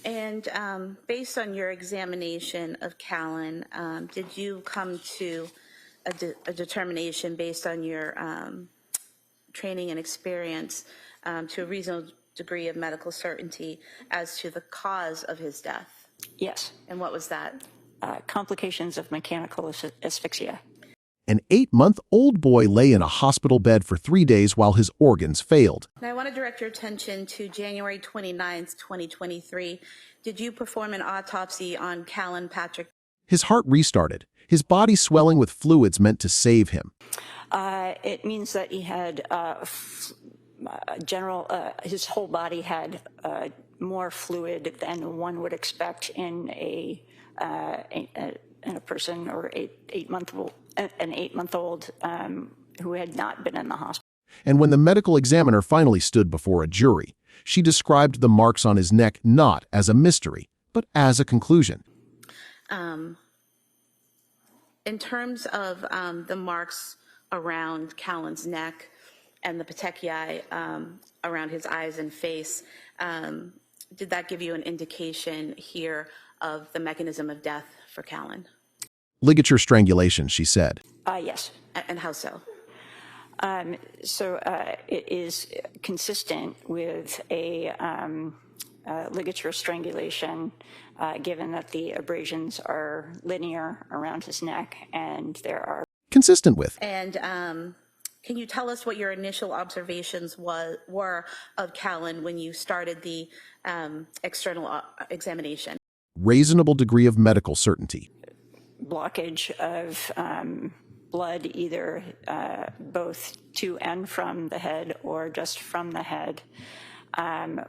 And based on your examination of Callan, did you come to a determination based on your training and experience to a reasonable degree of medical certainty as to the cause of his death? Yes. And what was that? Complications of mechanical asphyxia. An 8-month-old boy lay in a hospital bed for 3 days while his organs failed. Now, I want to direct your attention to January 29th, 2023. Did you perform an autopsy on Callan Patrick? His heart restarted, his body swelling with fluids meant to save him. It means that he had his whole body had more fluid than one would expect in a person or an 8-month-old who had not been in the hospital. And when the medical examiner finally stood before a jury, she described the marks on his neck not as a mystery, but as a conclusion. In terms of the marks around Callan's neck and the petechiae around his eyes and face, did that give you an indication here of the mechanism of death for Callan? Ligature strangulation, she said. Yes. And how so? It is consistent with a ligature strangulation, given that the abrasions are linear around his neck and there are... Consistent with. And can you tell us what your initial observations were of Callan when you started the external examination? Reasonable degree of medical certainty. Blockage of blood, either both to and from the head or just from the head,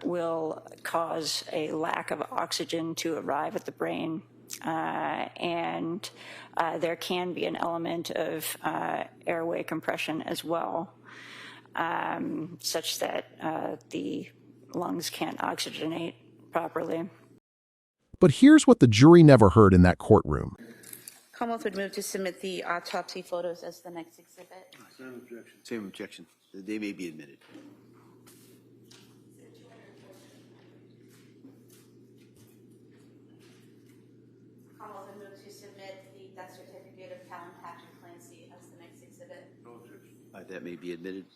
will cause a lack of oxygen to arrive at the brain. And there can be an element of airway compression as well, such that the lungs can't oxygenate properly. But here's what the jury never heard in that courtroom. Commonwealth would move to submit the autopsy photos as the next exhibit. Same objection. Same objection. They may be admitted. Commonwealth would move to submit the death certificate of Callan Patrick Clancy as the next exhibit. No objection. That may be admitted.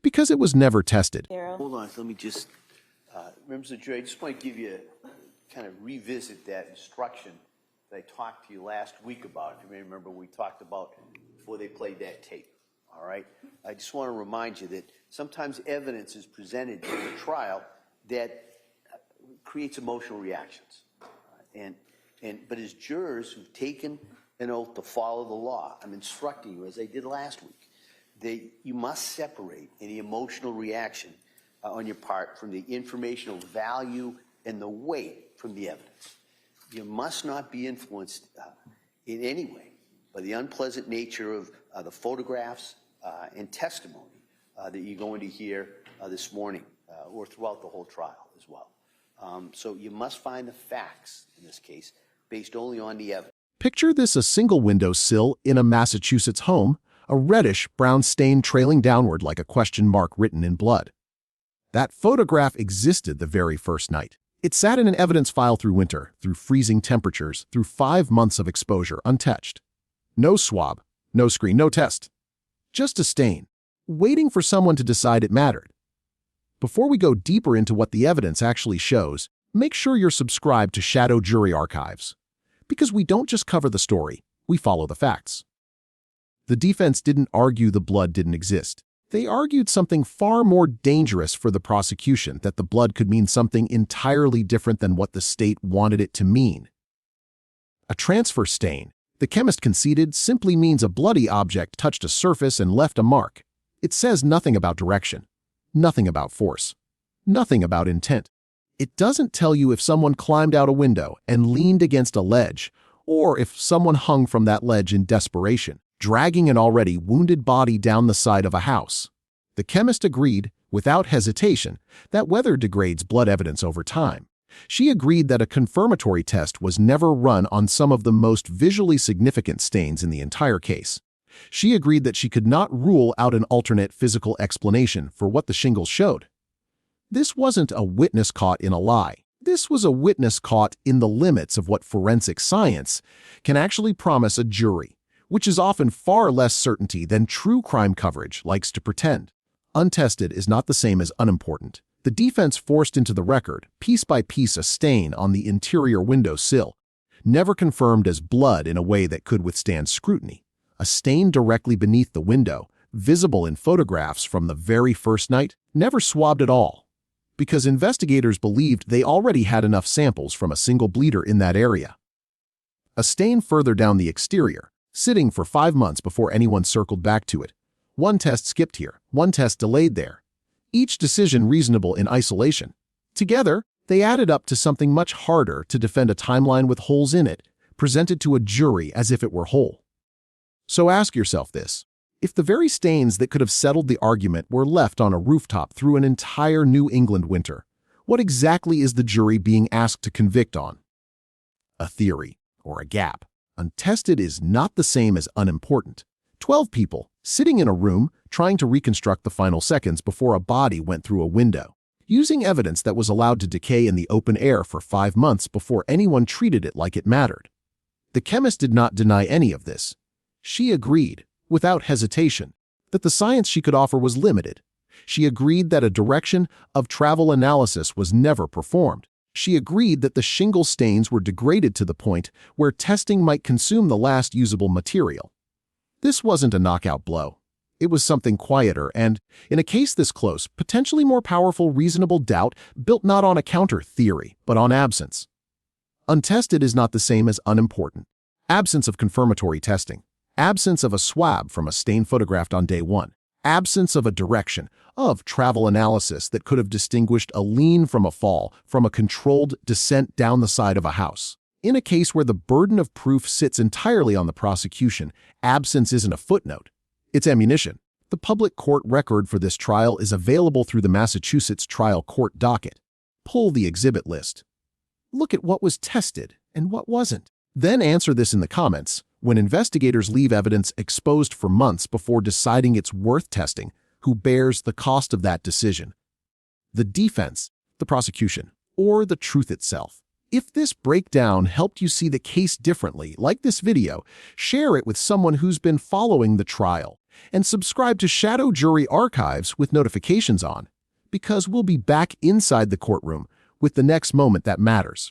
Because it was never tested. Hold on. Let me just, members of the jury, I just want to give you kind of revisit that instruction that I talked to you last week about. If you may remember, we talked about before they played that tape. All right? I just want to remind you that sometimes evidence is presented in the trial that creates emotional reactions. But as jurors who've taken an oath to follow the law, I'm instructing you, as I did last week, you must separate any emotional reaction on your part from the informational value and the weight from the evidence. You must not be influenced in any way by the unpleasant nature of the photographs and testimony that you're going to hear this morning or throughout the whole trial as well. So you must find the facts in this case based only on the evidence. Picture this: a single window sill in a Massachusetts home, a reddish-brown stain trailing downward like a question mark written in blood. That photograph existed the very first night. It sat in an evidence file through winter, through freezing temperatures, through 5 months of exposure, untouched. No swab, no screen, no test. Just a stain, waiting for someone to decide it mattered. Before we go deeper into what the evidence actually shows, make sure you're subscribed to Shadow Jury Archives. Because we don't just cover the story, we follow the facts. The defense didn't argue the blood didn't exist. They argued something far more dangerous for the prosecution, that the blood could mean something entirely different than what the state wanted it to mean. A transfer stain, the chemist conceded, simply means a bloody object touched a surface and left a mark. It says nothing about direction, nothing about force, nothing about intent. It doesn't tell you if someone climbed out a window and leaned against a ledge, or if someone hung from that ledge in desperation, dragging an already wounded body down the side of a house. The chemist agreed, without hesitation, that weather degrades blood evidence over time. She agreed that a confirmatory test was never run on some of the most visually significant stains in the entire case. She agreed that she could not rule out an alternate physical explanation for what the shingles showed. This wasn't a witness caught in a lie. This was a witness caught in the limits of what forensic science can actually promise a jury, which is often far less certainty than true crime coverage likes to pretend. Untested is not the same as unimportant. The defense forced into the record, piece by piece, a stain on the interior window sill, never confirmed as blood in a way that could withstand scrutiny. A stain directly beneath the window, visible in photographs from the very first night, never swabbed at all, because investigators believed they already had enough samples from a single bleeder in that area. A stain further down the exterior, sitting for 5 months before anyone circled back to it. One test skipped here, one test delayed there. Each decision reasonable in isolation. Together, they added up to something much harder to defend: a timeline with holes in it, presented to a jury as if it were whole. So ask yourself this: if the very stains that could have settled the argument were left on a rooftop through an entire New England winter, what exactly is the jury being asked to convict on? A theory, or a gap. Untested is not the same as unimportant. 12 people, sitting in a room, trying to reconstruct the final seconds before a body went through a window, using evidence that was allowed to decay in the open air for 5 months before anyone treated it like it mattered. The chemist did not deny any of this. She agreed, without hesitation, that the science she could offer was limited. She agreed that a direction of travel analysis was never performed. She agreed that the shingle stains were degraded to the point where testing might consume the last usable material. This wasn't a knockout blow. It was something quieter and, in a case this close, potentially more powerful reasonable doubt built not on a counter theory, but on absence. Untested is not the same as unimportant. Absence of confirmatory testing. Absence of a swab from a stain photographed on day 1. Absence of a direction of travel analysis that could have distinguished a lean from a fall from a controlled descent down the side of a house. In a case where the burden of proof sits entirely on the prosecution, absence isn't a footnote. It's ammunition. The public court record for this trial is available through the Massachusetts trial court docket. Pull the exhibit list. Look at what was tested and what wasn't. Then answer this in the comments. When investigators leave evidence exposed for months before deciding it's worth testing, who bears the cost of that decision? The defense, the prosecution, or the truth itself? If this breakdown helped you see the case differently, like this video, share it with someone who's been following the trial, and subscribe to Shadow Jury Archives with notifications on, because we'll be back inside the courtroom with the next moment that matters.